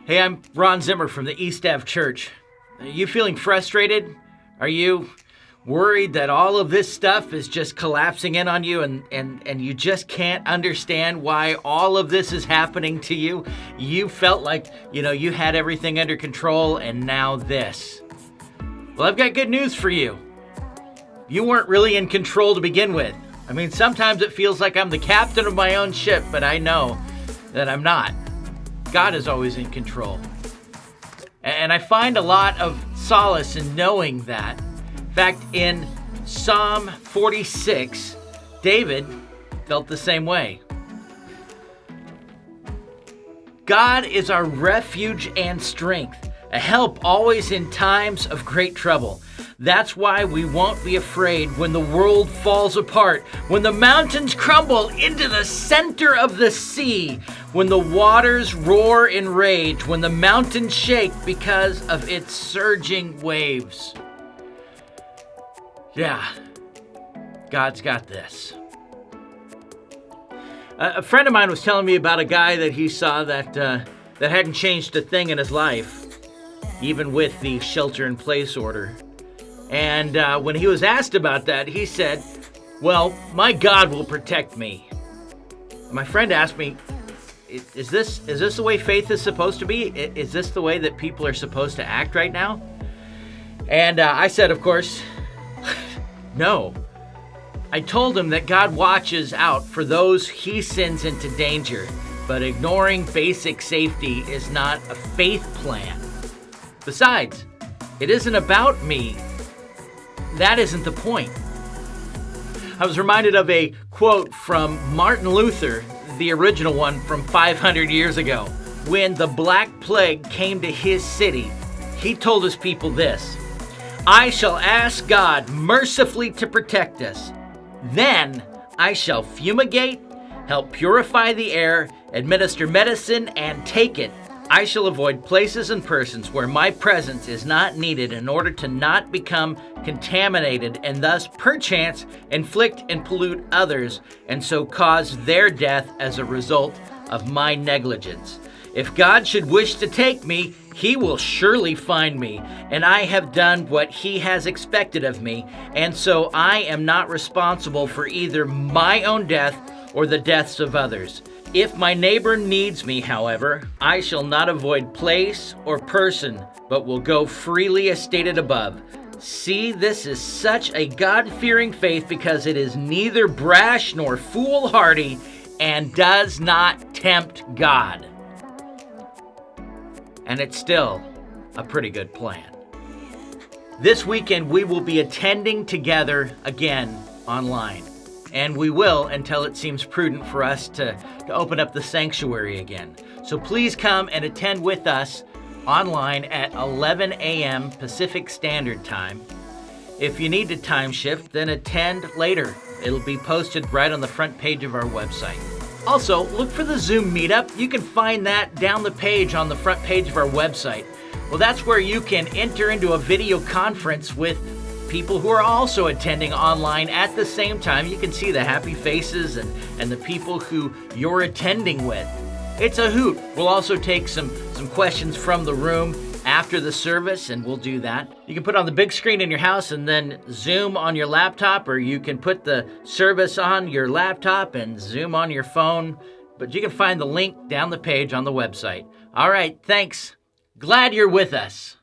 Hey, I'm Ron Zimmer from the East Ave Church. Are you feeling frustrated? Are you worried that all of this stuff is just collapsing in on you and you just can't understand why all of this is happening to you? You felt like, you had everything under control and now this. Well, I've got good news for you. You weren't really in control to begin with. I mean, sometimes it feels like I'm the captain of my own ship, but I know that I'm not. God is always in control. And I find a lot of solace in knowing that. In fact, in Psalm 46, David felt the same way. God is our refuge and strength, a help always in times of great trouble. That's why we won't be afraid when the world falls apart, when the mountains crumble into the center of the sea, when the waters roar in rage, when the mountains shake because of its surging waves. Yeah, God's got this. A friend of mine was telling me about a guy that he saw that hadn't changed a thing in his life, even with the shelter-in-place order. And when he was asked about that, he said, well, my God will protect me. My friend asked me, is this the way faith is supposed to be? Is this the way that people are supposed to act right now? And I said, of course, no. I told him that God watches out for those he sends into danger, but ignoring basic safety is not a faith plan. Besides, it isn't about me. That isn't the point. I was reminded of a quote from Martin Luther, the original one from 500 years ago. When the Black Plague came to his city, he told his people this: I shall ask God mercifully to protect us. Then I shall fumigate, help purify the air, administer medicine, and take it. I shall avoid places and persons where my presence is not needed in order to not become contaminated and thus, perchance, inflict and pollute others and so cause their death as a result of my negligence. If God should wish to take me, he will surely find me, and I have done what he has expected of me, and so I am not responsible for either my own death or the deaths of others. If my neighbor needs me, however, I shall not avoid place or person, but will go freely as stated above. See, this is such a God-fearing faith because it is neither brash nor foolhardy and does not tempt God. And it's still a pretty good plan. This weekend, we will be attending together again online. And we will until it seems prudent for us to open up the sanctuary again. So please come and attend with us online at 11 a.m. Pacific Standard Time. If you need to time shift, then attend later. It'll be posted right on the front page of our website. Also, look for the Zoom meetup. You can find that down the page on the front page of our website. Well, that's where you can enter into a video conference with people who are also attending online at the same time. You can see the happy faces and the people who you're attending with. It's a hoot. We'll also take some questions from the room after the service, and we'll do that. You can put on the big screen in your house and then Zoom on your laptop, or you can put the service on your laptop and Zoom on your phone. But you can find the link down the page on the website. All right, thanks. Glad you're with us.